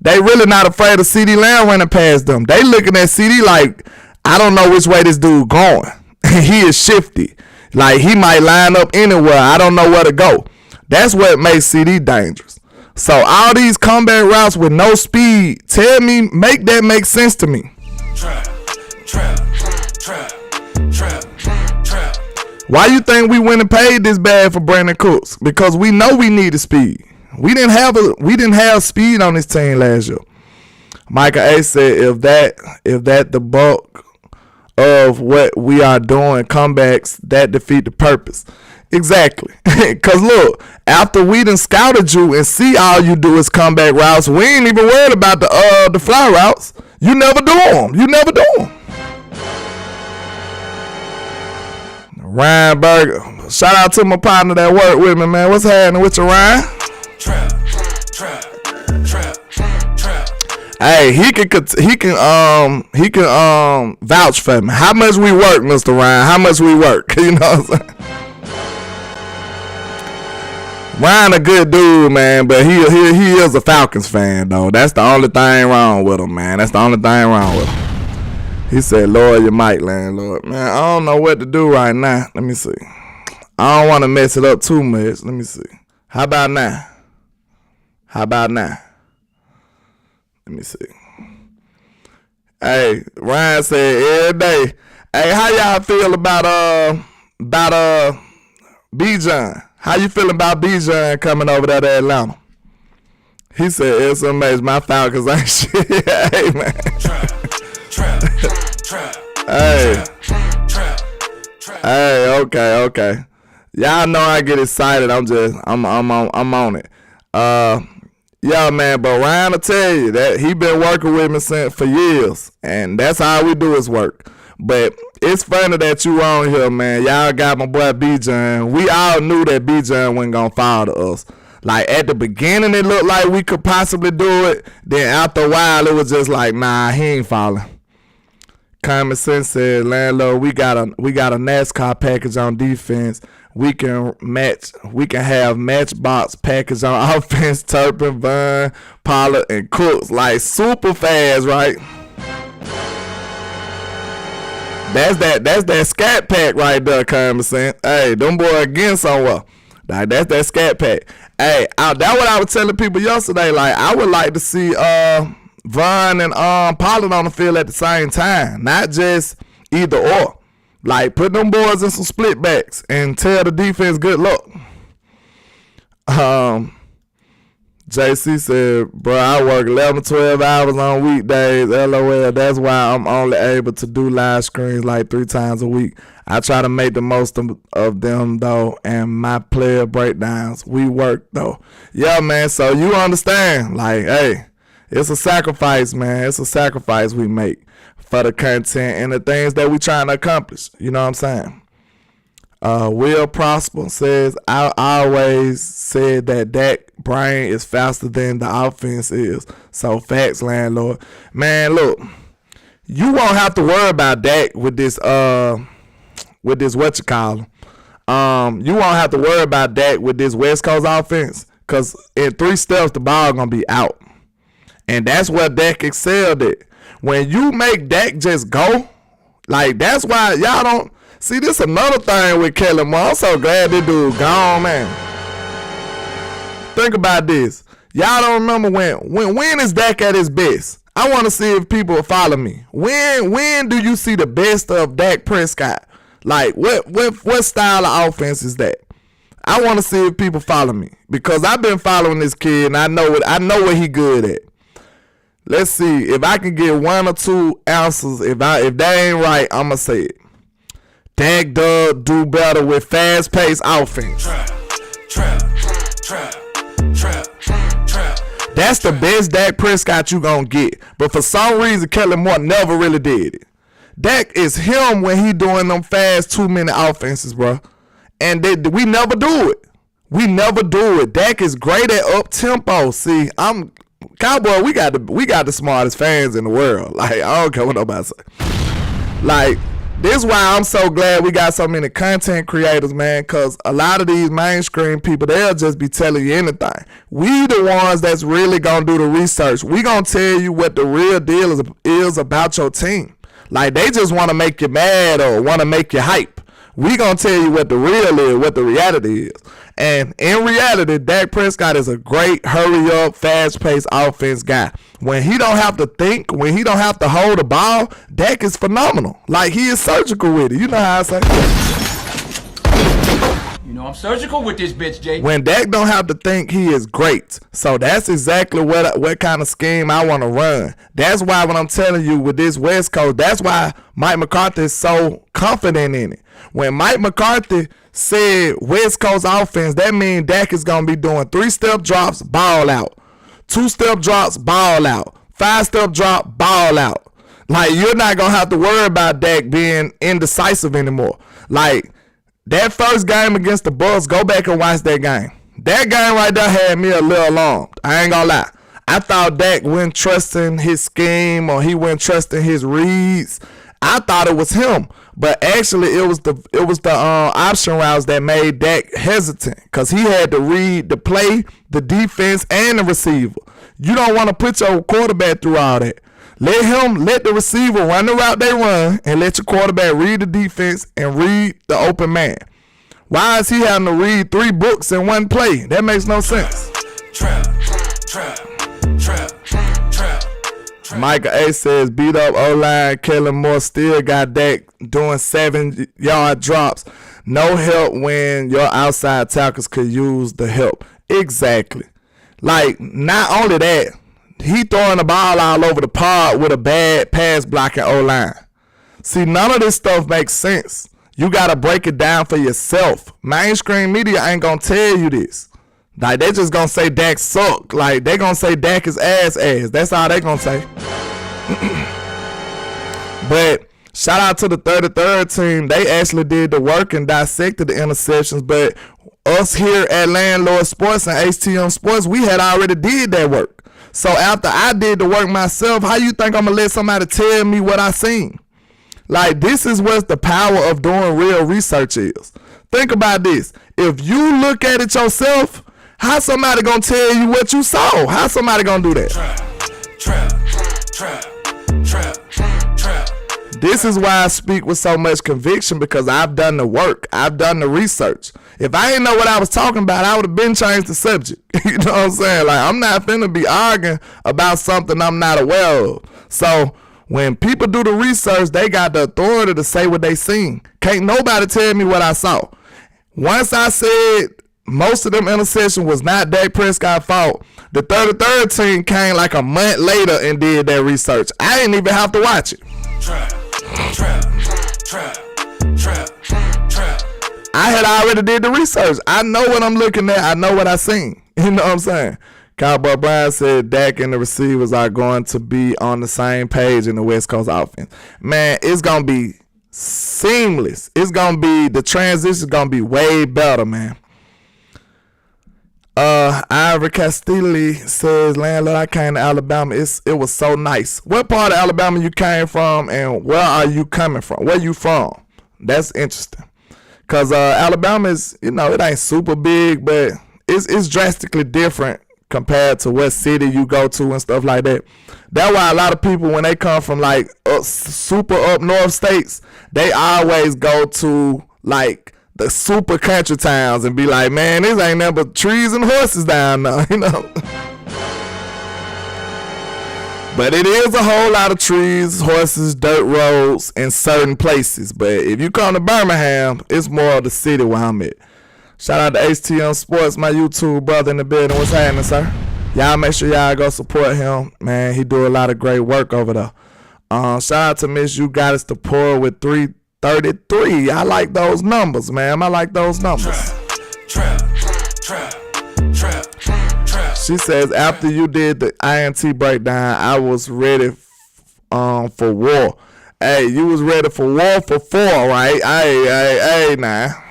They really not afraid of CeeDee Lamb running past them. They looking at CeeDee like, I don't know which way this dude going. He is shifty. Like, he might line up anywhere. I don't know where to go. That's what makes CeeDee dangerous. So all these comeback routes with no speed, make that make sense to me. Trap. Why you think we went and paid this bad for Brandon Cooks? Because we know we needed speed. We didn't have speed on this team last year. Micah A said if that the bulk of what we are doing comebacks, that defeat the purpose. Exactly. Cause look, after we done scouted you and see all you do is comeback routes, we ain't even worried about the fly routes. You never do them. Ryan Berger, shout out to my partner that work with me, man. What's happening with you, Ryan? Trap. Hey, he can vouch for me. How much we work, Mr. Ryan? How much we work? You know what I'm saying? Ryan a good dude, man, but he is a Falcons fan though. That's the only thing wrong with him, man. That's the only thing wrong with him. He said, "Lower your mic, landlord." Man, I don't know what to do right now. Let me see. I don't want to mess it up too much. Let me see. How about now? Let me see. Hey, Ryan said every day. Hey, how y'all feel about B-John? How you feeling about B-John coming over there to Atlanta? He said it's amazing. My Falcons ain't shit. Hey, man. Hey, okay. Y'all know I get excited. I'm on it. Yeah, man, but Ryan will tell you that he been working with me for years, and that's how we do his work. But it's funny that you on here, man. Y'all got my boy B-John. We all knew that B-John wasn't gonna fall to us. Like, at the beginning, it looked like we could possibly do it. Then after a while, it was just like, nah, he ain't falling. Common Sense said, landlord, we got a NASCAR package on defense. We can have Matchbox package on offense. Turpin, Vaughn, Pollard, and Cooks. Like, super fast, right? That's that scat pack right there, Common Sense. Hey, them boys again somewhere. Like, that's that scat pack. Hey, that's what I was telling people yesterday. Like, I would like to see Vaughn and Pollard on the field at the same time, not just either or. Like, put them boys in some split backs and tell the defense good luck. JC said, bro, I work 11, 12 hours on weekdays. LOL, that's why I'm only able to do live screens like 3 times a week. I try to make the most of them, though, and my player breakdowns. We work, though. Yeah, man, so you understand. Like, hey, it's a sacrifice, man. It's a sacrifice we make for the content and the things that we trying to accomplish. You know what I'm saying? Will Prosper says, I always said that Dak brain is faster than the offense is. So facts, landlord. Man, look, you won't have to worry about Dak with this whatchamacallit. You won't have to worry about Dak with this West Coast offense, because in 3 steps the ball gonna be out. And that's where Dak excelled at. When you make Dak just go, like, that's why y'all don't see this. Another thing with Kellen Moore, I'm so glad this dude gone, man. Think about this. Y'all don't remember when is Dak at his best? I want to see if people follow me. When do you see the best of Dak Prescott? Like, what style of offense is that? I want to see if people follow me, because I've been following this kid and I know what he good at. Let's see if I can get 1 or 2 answers. If that ain't right, I'ma say it. Dak does do better with fast-paced offense. Trap. That's the best Dak Prescott you gonna get. But for some reason, Kellen Moore never really did it. Dak is him when he doing them fast 2-minute offenses, bro. And we never do it. We never do it. Dak is great at up tempo. See, Cowboy. We got the smartest fans in the world. Like, I don't care what nobody say. Like, this is why I'm so glad we got so many content creators, man. Cause a lot of these mainstream people, they'll just be telling you anything. We the ones that's really gonna do the research. We gonna tell you what the real deal is about your team. Like, they just want to make you mad or want to make you hype. We gonna tell you what the real is, what the reality is. And in reality, Dak Prescott is a great hurry-up, fast-paced offense guy. When he don't have to think, when he don't have to hold the ball, Dak is phenomenal. Like, he is surgical with it. You know how I say? You know I'm surgical with this bitch, Jay. When Dak don't have to think, he is great. So that's exactly what kind of scheme I want to run. That's why when I'm telling you with this West Coast, that's why Mike McCarthy is so confident in it. When Mike McCarthy said West Coast offense, that means Dak is going to be doing 3-step drops, ball out. 2-step drops, ball out. 5-step drop, ball out. Like, you're not going to have to worry about Dak being indecisive anymore. Like, that first game against the Bucks, go back and watch that game. That game right there had me a little alarmed. I ain't going to lie. I thought Dak wasn't trusting his scheme, or he wasn't trusting his reads. I thought it was him. But actually, it was the option routes that made Dak hesitant, because he had to read the play, the defense, and the receiver. You don't want to put your quarterback through all that. Let the receiver run the route they run, and let your quarterback read the defense and read the open man. Why is he having to read 3 books in one play? That makes no sense. Trap. Micah A says, beat up O-line. Kellen Moore still got Dak doing 7-yard drops. No help when your outside tackles could use the help. Exactly. Like, not only that, he throwing the ball all over the pod with a bad pass blocking O-line. See, none of this stuff makes sense. You got to break it down for yourself. Mainstream media ain't going to tell you this. Like, they just gonna say Dak suck. Like, they gonna say Dak is ass. That's all they gonna say. But shout out to the 33rd team. They actually did the work and dissected the interceptions. But us here at Landlord Sports and HTM Sports, we had already did that work. So after I did the work myself, how you think I'm gonna let somebody tell me what I seen? Like, this is what the power of doing real research is. Think about this. If you look at it yourself, how somebody gonna tell you what you saw? How somebody gonna do that? Trap. This is why I speak with so much conviction, because I've done the work. I've done the research. If I didn't know what I was talking about, I would have been changed the subject. You know what I'm saying? Like, I'm not finna be arguing about something I'm not aware of. So when people do the research, they got the authority to say what they seen. Can't nobody tell me what I saw. Once I said most of them interceptions was not Dak Prescott's fault, the 33rd team came like a month later and did that research. I didn't even have to watch it. Trap. I had already did the research. I know what I'm looking at. I know what I seen. You know what I'm saying? Cowboy Brian said Dak and the receivers are going to be on the same page in the West Coast offense. Man, it's going to be Seamless. It's gonna be, the transition is gonna be way better, man. Ivor Castilli says, landlord, I came to Alabama. It was so nice. What part of Alabama you came from, and where are you coming from? Where you from? That's interesting. Cause Alabama is, you know, it ain't super big, but it's drastically different compared to what city you go to and stuff like that. That's why a lot of people, when they come from like super up north states, they always go to like the super country towns and be like, man, this ain't nothing but trees and horses down there, you know. But it is a whole lot of trees, horses, dirt roads in certain places. But if you come to Birmingham, it's more of the city where I'm at. Shout out to HTM Sports, my YouTube brother in the building. What's happening, sir? Y'all make sure y'all go support him. Man, he do a lot of great work over there. Shout out to Miss You Got Us to Pour with 333. I like those numbers, man. I like those numbers. Trap. She says, after you did the INT breakdown, I was ready for war. Hey, you was ready for war for 4, right? Hey, now.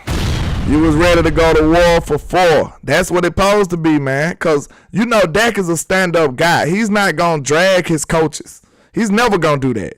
You was ready to go to war for 4. That's what it supposed to be, man. Because, you know, Dak is a stand-up guy. He's not going to drag his coaches. He's never going to do that.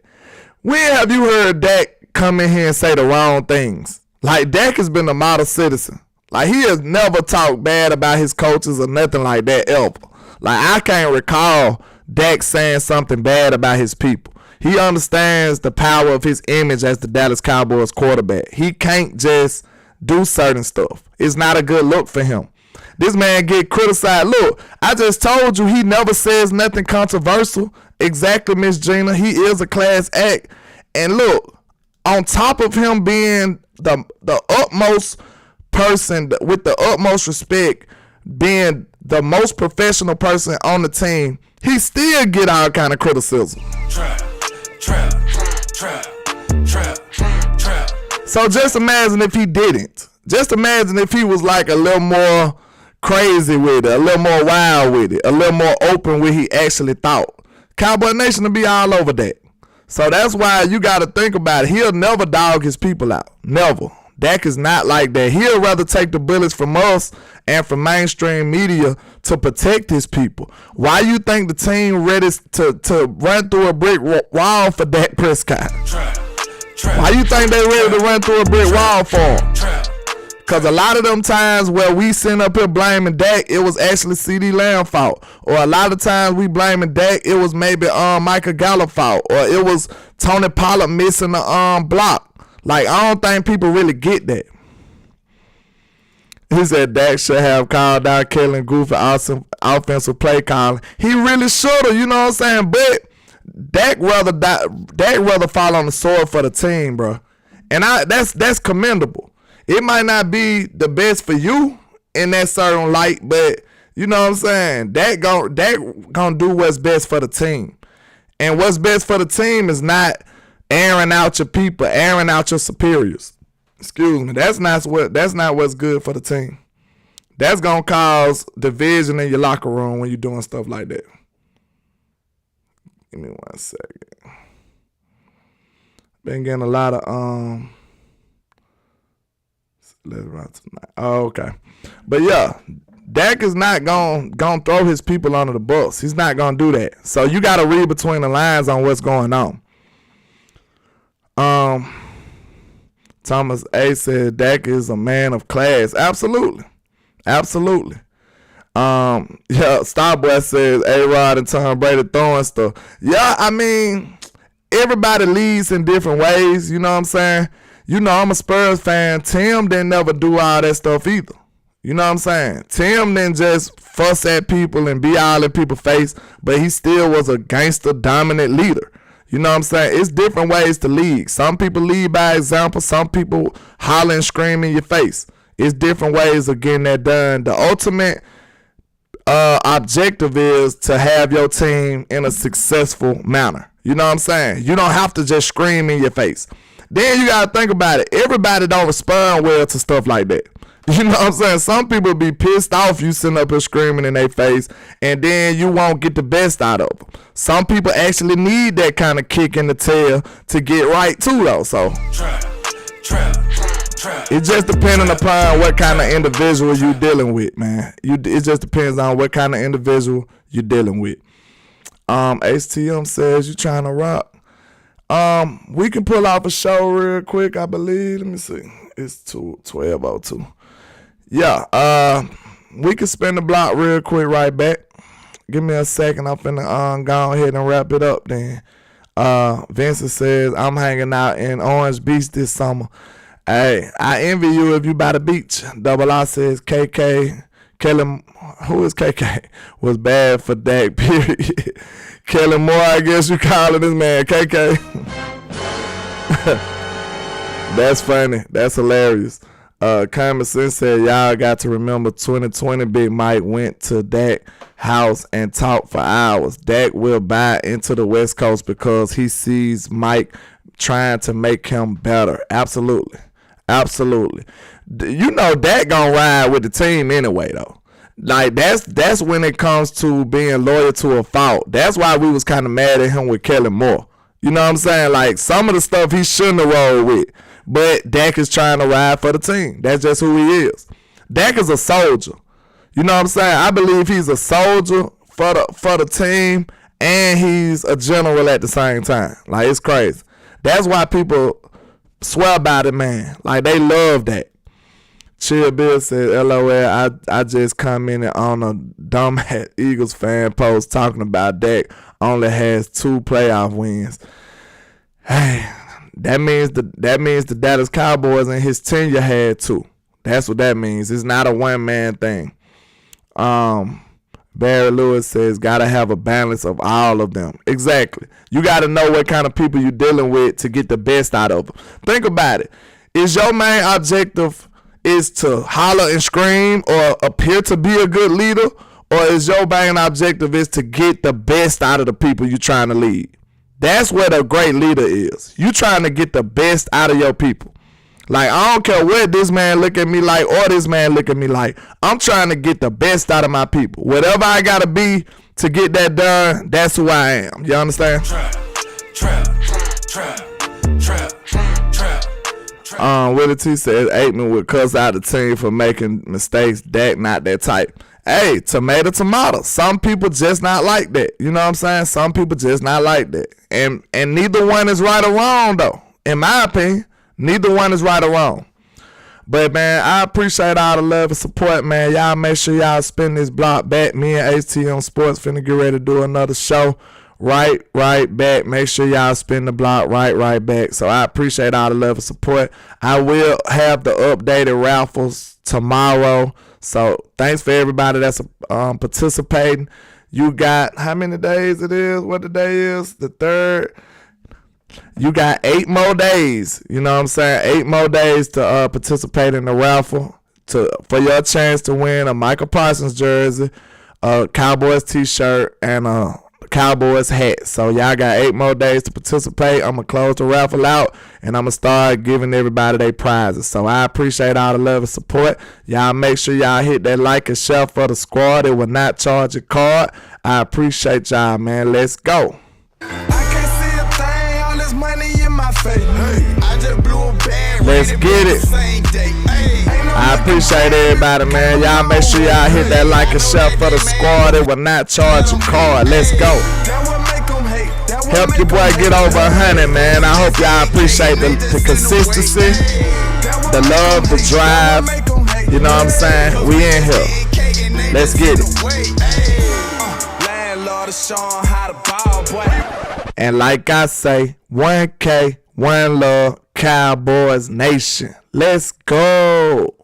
When have you heard Dak come in here and say the wrong things? Like, Dak has been a model citizen. Like, he has never talked bad about his coaches or nothing like that ever. Like, I can't recall Dak saying something bad about his people. He understands the power of his image as the Dallas Cowboys quarterback. He can't just do certain stuff. It's not a good look for him. This man get criticized. Look, I just told you he never says nothing controversial. Exactly, Miss Gina. He is a class act. And look, on top of him being the utmost person with the utmost respect, being the most professional person on the team, he still get all kind of criticism. Trap. So just imagine if he didn't. Just imagine if he was like a little more crazy with it, a little more wild with it, a little more open with he actually thought. Cowboy Nation will be all over that. So that's why you got to think about it. He'll never dog his people out. Never. Dak is not like that. He'll rather take the bullets from us and from mainstream media to protect his people. Why you think the team ready to run through a brick wall for Dak Prescott? Why you think they ready to run through a brick wall for him? Because a lot of them times where we sitting up here blaming Dak, it was actually CD Lamb fault. Or a lot of times we blaming Dak, it was maybe Michael Gallup fault. Or it was Tony Pollard missing the block. Like, I don't think people really get that. He said Dak should have called out Kellen Goofy awesome offensive play calling. He really should have, you know what I'm saying? But Dak rather fall on the sword for the team, bro. And that's commendable. It might not be the best for you in that certain light, but you know what I'm saying? Dak gonna do what's best for the team. And what's best for the team is not airing out your people, airing out your superiors. Excuse me. That's not what's good for the team. That's gonna cause division in your locker room when you're doing stuff like that. Give me 1 second. Been getting a lot of let's run tonight. Oh, okay. But yeah, Dak is not gonna throw his people under the bus. He's not gonna do that. So you gotta read between the lines on what's going on. Thomas A said Dak is a man of class. Absolutely. Yeah, Starboy says A-Rod and Tom Brady throwing stuff. Yeah, I mean, everybody leads in different ways, you know what I'm saying? You know, I'm a Spurs fan. Tim didn't never do all that stuff either. You know what I'm saying? Tim didn't just fuss at people and be all in people's face, but he still was a gangster dominant leader. You know what I'm saying? It's different ways to lead. Some people lead by example. Some people holler and scream in your face. It's different ways of getting that done. The ultimate objective is to have your team in a successful manner. You know what I'm saying? You don't have to just scream in your face. Then you got to think about it. Everybody don't respond well to stuff like that. You know what I'm saying? Some people be pissed off you sitting up here screaming in their face, and then you won't get the best out of them. Some people actually need that kind of kick in the tail to get right too, though. So it just depending upon what kind of individual you dealing with, man. It just depends on what kind of individual you dealing with. HTM says you trying to rock. We can pull off a show real quick, I believe. Let me see. It's 12:02. Yeah, we can spin the block real quick right back. Give me a second. I'm finna go ahead and wrap it up then. Vincent says, I'm hanging out in Orange Beach this summer. Hey, I envy you if you by the beach. Double R says, KK, Kelly, who is KK? Was bad for Dak, period. Kelly Moore, I guess you calling this man KK. That's funny. That's hilarious. Common Sense said, y'all got to remember 2020 Big Mike went to Dak house and talked for hours. Dak will buy into the West Coast because he sees Mike trying to make him better. Absolutely. Absolutely. You know Dak gonna ride with the team anyway, though. Like, that's when it comes to being loyal to a fault. That's why we was kind of mad at him with Kelly Moore. You know what I'm saying? Like, some of the stuff he shouldn't have rolled with. But Dak is trying to ride for the team. That's just who he is. Dak is a soldier. You know what I'm saying? I believe he's a soldier for the team, and he's a general at the same time. Like, it's crazy. That's why people swear by the man. Like, they love that. Chill Bill said, LOL, I just commented on a dumbass Eagles fan post talking about Dak only has 2 playoff wins. Hey, that means the Dallas Cowboys in his tenure had 2. That's what that means. It's not a one-man thing. Barry Lewis says, gotta have a balance of all of them. Exactly. You gotta know what kind of people you're dealing with to get the best out of them. Think about it. Is your main objective is to holler and scream or appear to be a good leader, or is your main objective is to get the best out of the people you're trying to lead? That's what a great leader is. You trying to get the best out of your people. Like, I don't care what this man look at me like or this man look at me like. I'm trying to get the best out of my people. Whatever I gotta be to get that done, that's who I am. You understand? Willie T says Aikman would cuss out the team for making mistakes. Dak not that type. Hey, tomato. Some people just not like that. You know what I'm saying? Some people just not like that. And neither one is right or wrong, though. In my opinion, neither one is right or wrong. But, man, I appreciate all the love and support, man. Y'all make sure y'all spin this block back. Me and HTM Sports finna get ready to do another show. Right back. Make sure y'all spin the block right back. So I appreciate all the love and support. I will have the updated raffles tomorrow. So thanks for everybody that's participating. You got how many days it is? What the day is? The 3rd. You got 8 more days. You know what I'm saying? 8 more days to participate in the raffle for your chance to win a Michael Parsons jersey, a Cowboys t-shirt, and a Cowboys hat. So y'all got 8 more days to participate. I'm gonna close the raffle out and I'm gonna start giving everybody their prizes. So I appreciate all the love and support. Y'all make sure y'all hit that like and share for the squad. It will not charge a card. I appreciate y'all, man. Let's go. I can't see a thing, all this money in my face. Hey, I just blew a bag. Let's get it. I appreciate everybody, man. Y'all make sure y'all hit that like and share for the squad. It will not charge a card. Let's go. Help your boy get over 100, man. I hope y'all appreciate the consistency, the love, the drive. You know what I'm saying? We in here. Let's get it. And like I say, 1K, 1 love, Cowboys Nation. Let's go.